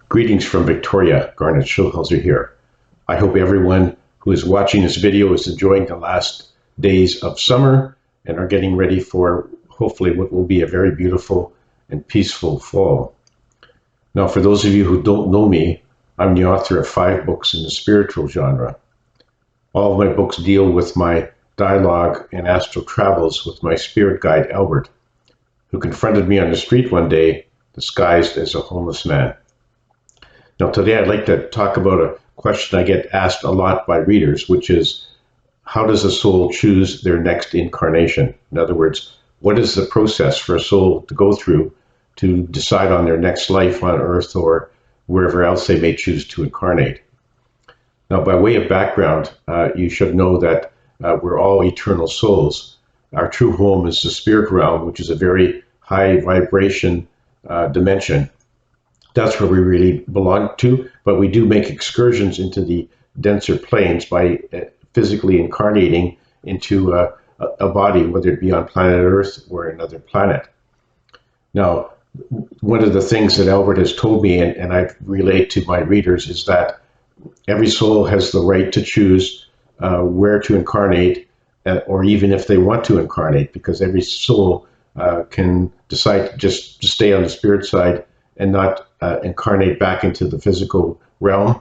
Greetings from Victoria, Garnet Schulhauser here. I hope everyone who is watching this video is enjoying the last days of summer and are getting ready for hopefully what will be a very beautiful and peaceful fall. Now, for those of you who don't know me, I'm the author of 5 books in the spiritual genre. All of my books deal with my dialogue and astral travels with my spirit guide, Albert, who confronted me on the street one day, disguised as a homeless man. Now, today I'd like to talk about a question I get asked a lot by readers, which is, how does a soul choose their next incarnation? In other words, what is the process for a soul to go through to decide on their next life on Earth or wherever else they may choose to incarnate? Now, by way of background, you should know that we're all eternal souls. Our true home is the spirit realm, which is a very high vibration dimension. That's where we really belong to, but we do make excursions into the denser planes by physically incarnating into a body, whether it be on planet Earth or another planet. Now, one of the things that Albert has told me, and I relate to my readers, is that every soul has the right to choose where to incarnate, or even if they want to incarnate, because every soul can decide just to stay on the spirit side and not incarnate back into the physical realm.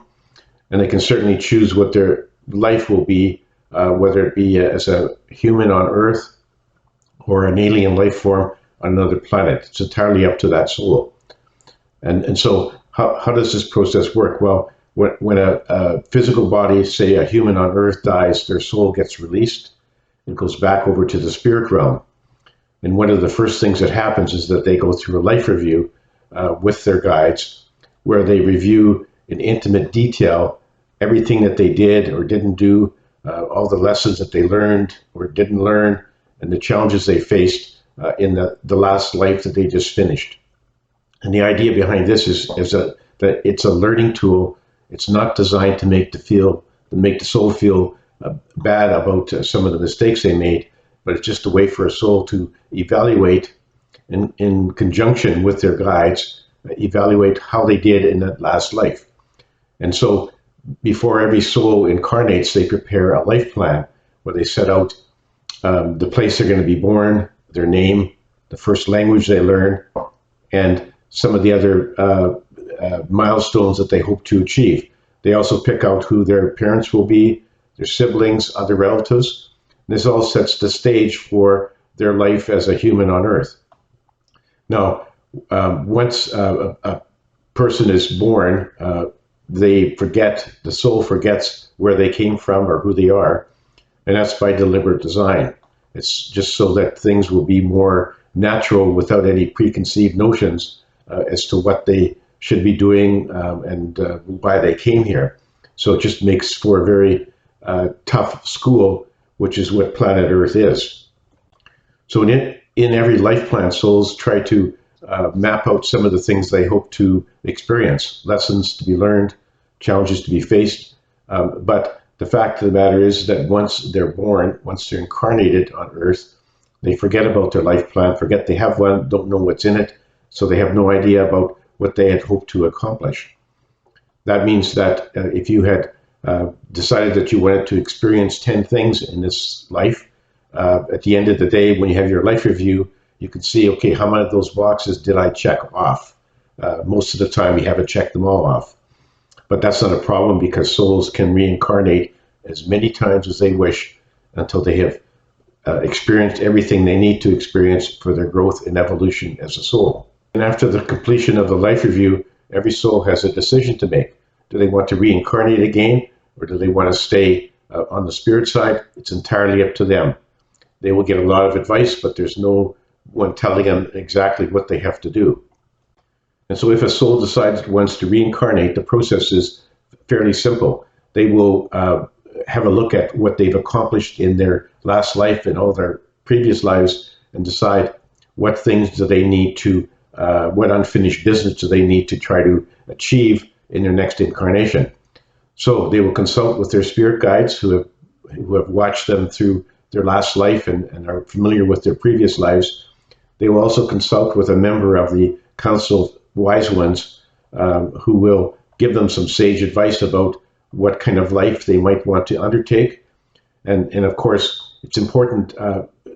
And they can certainly choose what their life will be, whether it be as a human on Earth or an alien life form on another planet. It's entirely up to that soul. And so how does this process work? Well, when a physical body, say a human on Earth, dies, their soul gets released. It goes back over to the spirit realm. And one of the first things that happens is that they go through a life review with their guides, where they review in intimate detail everything that they did or didn't do, all the lessons that they learned or didn't learn, and the challenges they faced in the last life that they just finished. And the idea behind this is that it's a learning tool. It's not designed to make the soul feel bad about some of the mistakes they made, but it's just a way for a soul to evaluate in conjunction with their guides, evaluate how they did in that last life. And so before every soul incarnates, they prepare a life plan where they set out the place they're going to be born, their name, the first language they learn, and some of the other milestones that they hope to achieve. They also pick out who their parents will be, their siblings, other relatives. This all sets the stage for their life as a human on Earth. Now, once a person is born, the soul forgets where they came from or who they are, and that's by deliberate design. It's just so that things will be more natural without any preconceived notions as to what they should be doing and why they came here. So it just makes for a very tough school, which is what planet Earth is. So in every life plan, souls try to map out some of the things they hope to experience, lessons to be learned, challenges to be faced. But the fact of the matter is that once they're born, once they're incarnated on Earth, they forget about their life plan, forget they have one, don't know what's in it, so they have no idea about what they had hoped to accomplish. That means that if you had decided that you wanted to experience 10 things in this life, at the end of the day, when you have your life review, you can see, okay, how many of those boxes did I check off? Most of the time, you haven't checked them all off. But that's not a problem, because souls can reincarnate as many times as they wish until they have experienced everything they need to experience for their growth and evolution as a soul. And after the completion of the life review, every soul has a decision to make. Do they want to reincarnate again, or do they want to stay on the spirit side? It's entirely up to them. They will get a lot of advice, but there's no one telling them exactly what they have to do. And so if a soul decides it wants to reincarnate, the process is fairly simple. They will have a look at what they've accomplished in their last life and all their previous lives and decide what things do they need to, what unfinished business do they need to try to achieve in their next incarnation. So they will consult with their spirit guides who have watched them through their last life and are familiar with their previous lives. They will also consult with a member of the Council of Wise Ones who will give them some sage advice about what kind of life they might want to undertake. And of course, it's important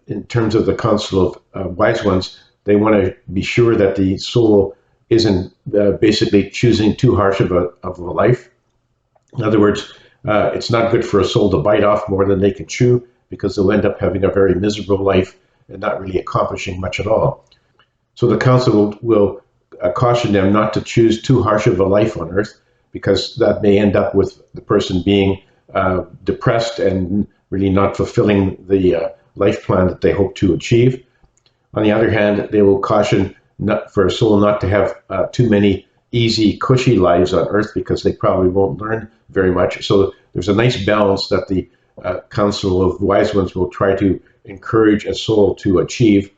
in terms of the Council of Wise Ones, they want to be sure that the soul isn't basically choosing too harsh of a life. In other words, it's not good for a soul to bite off more than they can chew, because they'll end up having a very miserable life and not really accomplishing much at all. So the council will caution them not to choose too harsh of a life on earth, because that may end up with the person being depressed and really not fulfilling the life plan that they hope to achieve. On the other hand, they will caution for a soul not to have too many easy, cushy lives on earth, because they probably won't learn very much. So there's a nice balance that the Council of Wise Ones will try to encourage a soul to achieve.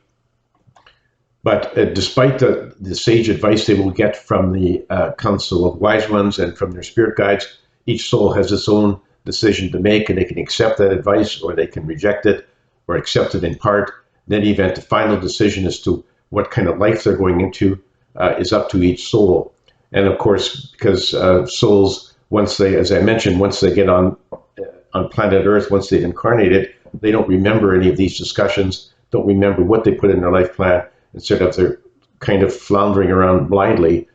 But despite the sage advice they will get from the Council of Wise Ones and from their spirit guides, each soul has its own decision to make, and they can accept that advice, or they can reject it, or accept it in part. In any event, the final decision as to what kind of life they're going into is up to each soul. And of course, because souls, once they, as I mentioned, once they get on planet Earth, once they've incarnated, they don't remember any of these discussions, don't remember what they put in their life plan. Instead of they're kind of floundering around blindly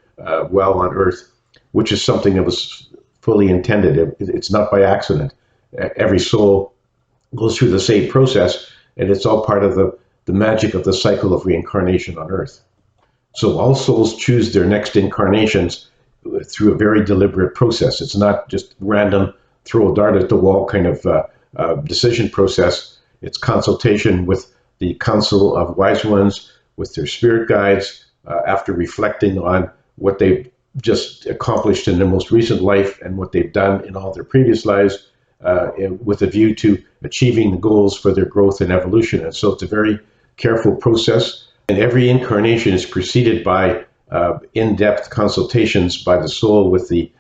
while on Earth, which is something that was fully intended. It's not by accident. Every soul goes through the same process, and it's all part of the magic of the cycle of reincarnation on Earth. So all souls choose their next incarnations through a very deliberate process. It's not just random, throw a dart at the wall kind of decision process. It's consultation with the Council of Wise Ones, with their spirit guides, after reflecting on what they've just accomplished in their most recent life and what they've done in all their previous lives, with a view to achieving the goals for their growth and evolution. And so it's a very careful process. And every incarnation is preceded by in-depth consultations by the soul with the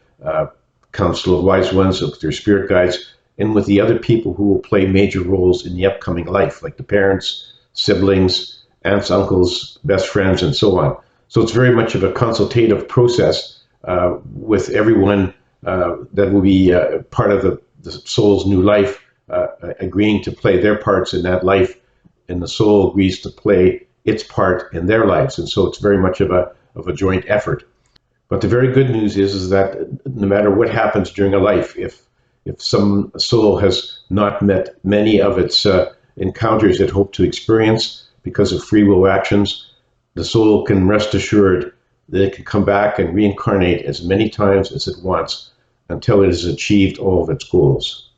Council of Wise Ones, with their spirit guides, and with the other people who will play major roles in the upcoming life, like the parents, siblings, aunts, uncles, best friends, and so on. So it's very much of a consultative process with everyone that will be part of the soul's new life, agreeing to play their parts in that life, and the soul agrees to play its part in their lives. And so it's very much of a joint effort. But the very good news is that no matter what happens during a life, if some soul has not met many of its encounters it hoped to experience because of free will actions, the soul can rest assured that it can come back and reincarnate as many times as it wants until it has achieved all of its goals.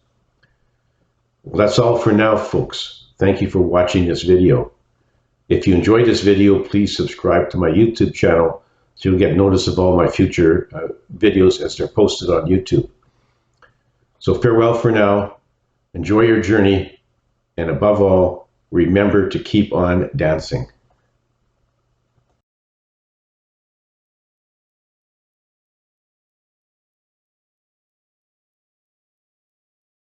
Well, that's all for now, folks. Thank you for watching this video. If you enjoyed this video, please subscribe to my YouTube channel so you'll get notice of all my future videos as they're posted on YouTube. So farewell for now. Enjoy your journey, and above all, remember to keep on dancing.